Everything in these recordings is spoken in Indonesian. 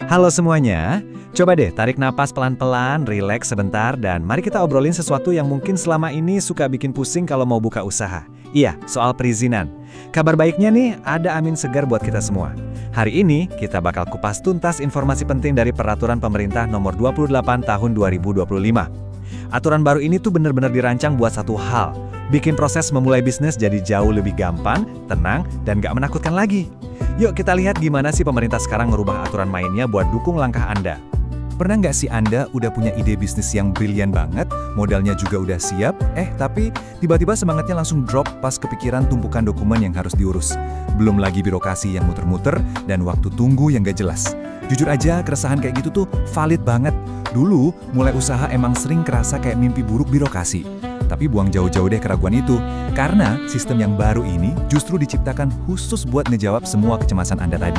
Halo semuanya, coba deh tarik napas pelan-pelan, rileks sebentar, dan mari kita obrolin sesuatu yang mungkin selama ini suka bikin pusing kalau mau buka usaha. Iya, soal perizinan. Kabar baiknya nih, ada angin segar buat kita semua. Hari ini, kita bakal kupas tuntas informasi penting dari Peraturan Pemerintah Nomor 28 Tahun 2025. Aturan baru ini tuh benar-benar dirancang buat satu hal, bikin proses memulai bisnis jadi jauh lebih gampang, tenang, dan gak menakutkan lagi. Yuk kita lihat gimana sih pemerintah sekarang ngerubah aturan mainnya buat dukung langkah Anda. Pernah nggak sih Anda udah punya ide bisnis yang brilian banget, modalnya juga udah siap, tapi tiba-tiba semangatnya langsung drop pas kepikiran tumpukan dokumen yang harus diurus. Belum lagi birokrasi yang muter-muter dan waktu tunggu yang gak jelas. Jujur aja, keresahan kayak gitu tuh valid banget. Dulu, mulai usaha emang sering kerasa kayak mimpi buruk birokrasi. Tapi buang jauh-jauh deh keraguan itu, karena sistem yang baru ini justru diciptakan khusus buat ngejawab semua kecemasan Anda tadi.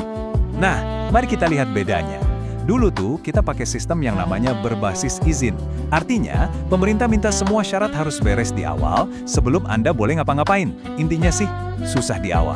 Nah, mari kita lihat bedanya. Dulu tuh kita pakai sistem yang namanya berbasis izin. Artinya, pemerintah minta semua syarat harus beres di awal sebelum Anda boleh ngapa-ngapain. Intinya sih, susah di awal.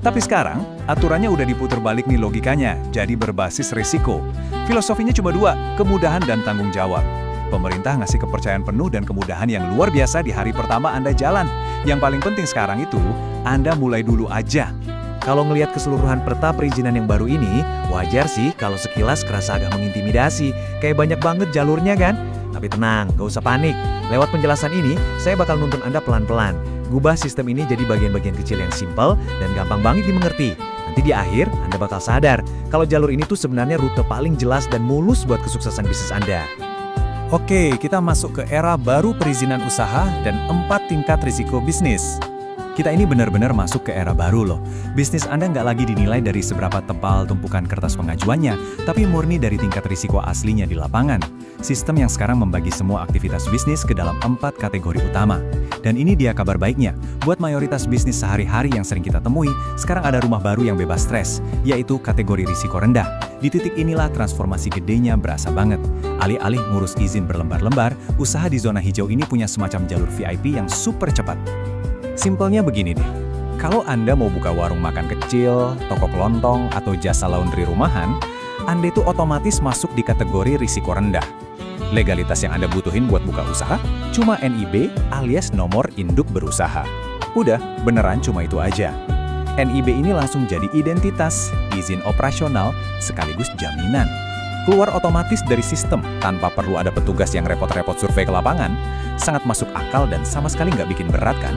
Tapi sekarang, aturannya udah diputer balik nih logikanya, jadi berbasis risiko. Filosofinya cuma dua, kemudahan dan tanggung jawab. Pemerintah ngasih kepercayaan penuh dan kemudahan yang luar biasa di hari pertama Anda jalan. Yang paling penting sekarang itu, Anda mulai dulu aja. Kalau ngelihat keseluruhan peta perizinan yang baru ini, wajar sih kalau sekilas kerasa agak mengintimidasi. Kayak banyak banget jalurnya kan? Tapi tenang, gak usah panik. Lewat penjelasan ini, saya bakal nuntun Anda pelan-pelan. Gubah sistem ini jadi bagian-bagian kecil yang simpel dan gampang banget dimengerti. Nanti di akhir, Anda bakal sadar kalau jalur ini tuh sebenarnya rute paling jelas dan mulus buat kesuksesan bisnis Anda. Oke, kita masuk ke era baru perizinan usaha dan 4 tingkat risiko bisnis. Kita ini benar-benar masuk ke era baru loh. Bisnis Anda nggak lagi dinilai dari seberapa tebal tumpukan kertas pengajuannya, tapi murni dari tingkat risiko aslinya di lapangan. Sistem yang sekarang membagi semua aktivitas bisnis ke dalam 4 kategori utama. Dan ini dia kabar baiknya, buat mayoritas bisnis sehari-hari yang sering kita temui, sekarang ada rumah baru yang bebas stres, yaitu kategori risiko rendah. Di titik inilah transformasi gedenya berasa banget. Alih-alih ngurus izin berlembar-lembar, usaha di zona hijau ini punya semacam jalur VIP yang super cepat. Simpelnya begini deh, kalau Anda mau buka warung makan kecil, toko kelontong, atau jasa laundry rumahan, Anda itu otomatis masuk di kategori risiko rendah. Legalitas yang Anda butuhin buat buka usaha cuma NIB alias nomor induk berusaha. Udah, beneran cuma itu aja. NIB ini langsung jadi identitas, izin operasional, sekaligus jaminan. Keluar otomatis dari sistem tanpa perlu ada petugas yang repot-repot survei ke lapangan, sangat masuk akal dan sama sekali nggak bikin berat kan?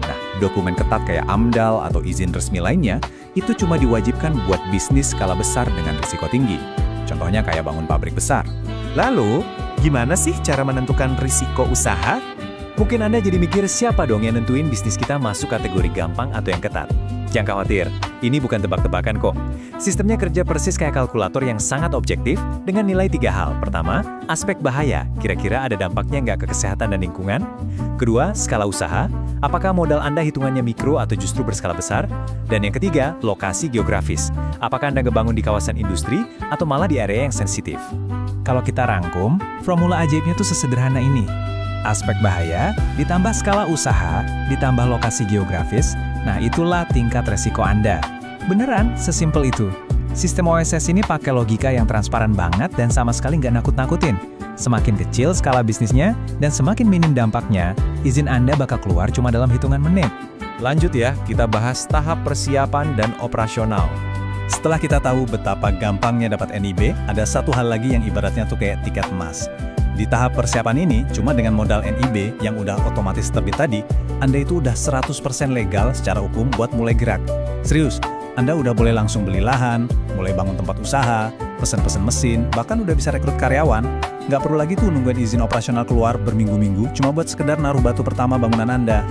Nah, dokumen ketat kayak AMDAL atau izin resmi lainnya, itu cuma diwajibkan buat bisnis skala besar dengan risiko tinggi. Contohnya kayak bangun pabrik besar. Lalu, gimana sih cara menentukan risiko usaha? Mungkin Anda jadi mikir siapa dong yang nentuin bisnis kita masuk kategori gampang atau yang ketat? Jangan khawatir, ini bukan tebak-tebakan kok. Sistemnya kerja persis kayak kalkulator yang sangat objektif dengan nilai 3 hal. Pertama, aspek bahaya, kira-kira ada dampaknya nggak ke kesehatan dan lingkungan? Kedua, skala usaha, apakah modal Anda hitungannya mikro atau justru berskala besar? Dan yang ketiga, lokasi geografis, apakah Anda ngebangun di kawasan industri atau malah di area yang sensitif? Kalau kita rangkum, formula ajaibnya tuh sesederhana ini. Aspek bahaya, ditambah skala usaha, ditambah lokasi geografis, nah itulah tingkat resiko Anda. Beneran, sesimpel itu. Sistem OSS ini pakai logika yang transparan banget dan sama sekali nggak nakut-nakutin. Semakin kecil skala bisnisnya dan semakin minim dampaknya, izin Anda bakal keluar cuma dalam hitungan menit. Lanjut ya, kita bahas tahap persiapan dan operasional. Setelah kita tahu betapa gampangnya dapat NIB, ada satu hal lagi yang ibaratnya tuh kayak tiket emas. Di tahap persiapan ini, cuma dengan modal NIB yang udah otomatis terbit tadi, Anda itu udah 100% legal secara hukum buat mulai gerak. Serius, Anda udah boleh langsung beli lahan, mulai bangun tempat usaha, pesen-pesen mesin, bahkan udah bisa rekrut karyawan. Nggak perlu lagi tuh nungguin izin operasional keluar berminggu-minggu cuma buat sekedar naruh batu pertama bangunan Anda.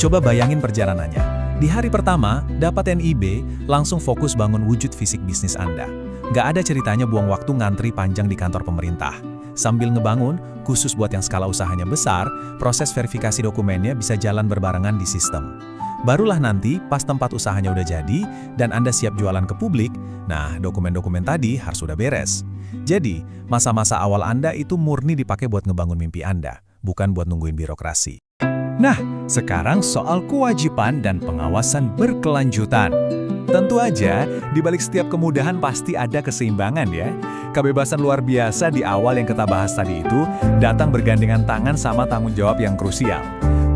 Coba bayangin perjalanannya. Di hari pertama, dapat NIB, langsung fokus bangun wujud fisik bisnis Anda. Nggak ada ceritanya buang waktu ngantri panjang di kantor pemerintah. Sambil ngebangun, khusus buat yang skala usahanya besar, proses verifikasi dokumennya bisa jalan berbarengan di sistem. Barulah nanti, pas tempat usahanya udah jadi, dan Anda siap jualan ke publik, nah dokumen-dokumen tadi harus udah beres. Jadi, masa-masa awal Anda itu murni dipakai buat ngebangun mimpi Anda, bukan buat nungguin birokrasi. Nah, sekarang soal kewajiban dan pengawasan berkelanjutan. Tentu aja, di balik setiap kemudahan pasti ada keseimbangan ya. Kebebasan luar biasa di awal yang kita bahas tadi itu datang bergandengan tangan sama tanggung jawab yang krusial.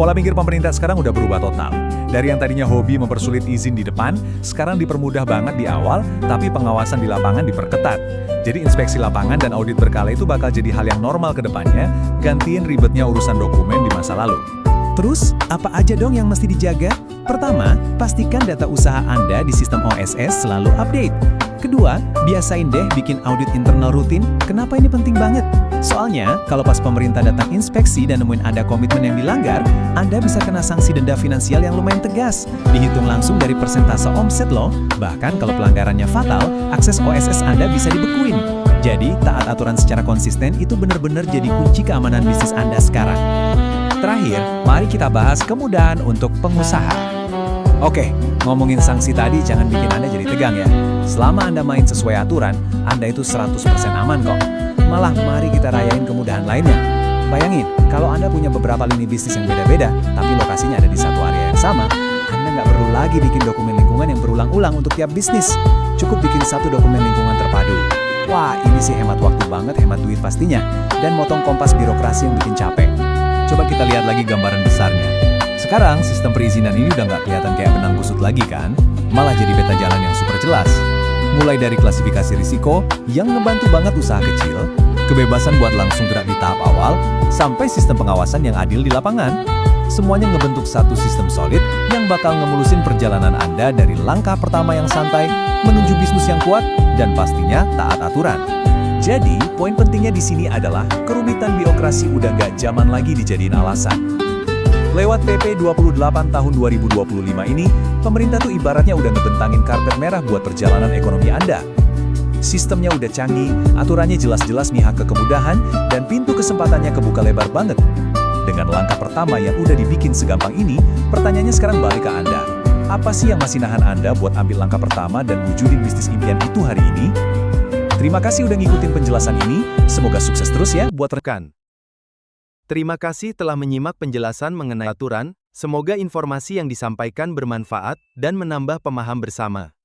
Pola pikir pemerintah sekarang udah berubah total. Dari yang tadinya hobi mempersulit izin di depan, sekarang dipermudah banget di awal, tapi pengawasan di lapangan diperketat. Jadi inspeksi lapangan dan audit berkala itu bakal jadi hal yang normal ke depannya, gantiin ribetnya urusan dokumen di masa lalu. Terus, apa aja dong yang mesti dijaga? Pertama, pastikan data usaha Anda di sistem OSS selalu update. Kedua, biasain deh bikin audit internal rutin. Kenapa ini penting banget? Soalnya, kalau pas pemerintah datang inspeksi dan nemuin ada komitmen yang dilanggar, Anda bisa kena sanksi denda finansial yang lumayan tegas. Dihitung langsung dari persentase omset loh. Bahkan kalau pelanggarannya fatal, akses OSS Anda bisa dibekuin. Jadi, taat aturan secara konsisten itu benar-benar jadi kunci keamanan bisnis Anda sekarang. Terakhir, mari kita bahas kemudahan untuk pengusaha. Oke, ngomongin sanksi tadi jangan bikin Anda jadi tegang ya. Selama Anda main sesuai aturan, Anda itu 100% aman kok. Malah mari kita rayain kemudahan lainnya. Bayangin, kalau Anda punya beberapa lini bisnis yang beda-beda, tapi lokasinya ada di satu area yang sama, Anda nggak perlu lagi bikin dokumen lingkungan yang berulang-ulang untuk tiap bisnis. Cukup bikin satu dokumen lingkungan terpadu. Wah, ini sih hemat waktu banget, hemat duit pastinya, dan motong kompas birokrasi yang bikin capek. Coba kita lihat lagi gambaran besarnya. Sekarang, sistem perizinan ini udah nggak kelihatan kayak benang kusut lagi kan? Malah jadi peta jalan yang super jelas. Mulai dari klasifikasi risiko yang ngebantu banget usaha kecil, kebebasan buat langsung gerak di tahap awal, sampai sistem pengawasan yang adil di lapangan. Semuanya ngebentuk satu sistem solid yang bakal ngemulusin perjalanan Anda dari langkah pertama yang santai menuju bisnis yang kuat dan pastinya taat aturan. Jadi, poin pentingnya di sini adalah kerumitan birokrasi udah gak zaman lagi dijadiin alasan. Lewat PP 28 tahun 2025 ini, pemerintah tuh ibaratnya udah ngebentangin karpet merah buat perjalanan ekonomi Anda. Sistemnya udah canggih, aturannya jelas-jelas mihak ke kemudahan, dan pintu kesempatannya kebuka lebar banget. Dengan langkah pertama yang udah dibikin segampang ini, pertanyaannya sekarang balik ke Anda. Apa sih yang masih nahan Anda buat ambil langkah pertama dan wujudin bisnis impian itu hari ini? Terima kasih udah ngikutin penjelasan ini, semoga sukses terus ya buat rekan. Terima kasih telah menyimak penjelasan mengenai aturan, semoga informasi yang disampaikan bermanfaat dan menambah pemahaman bersama.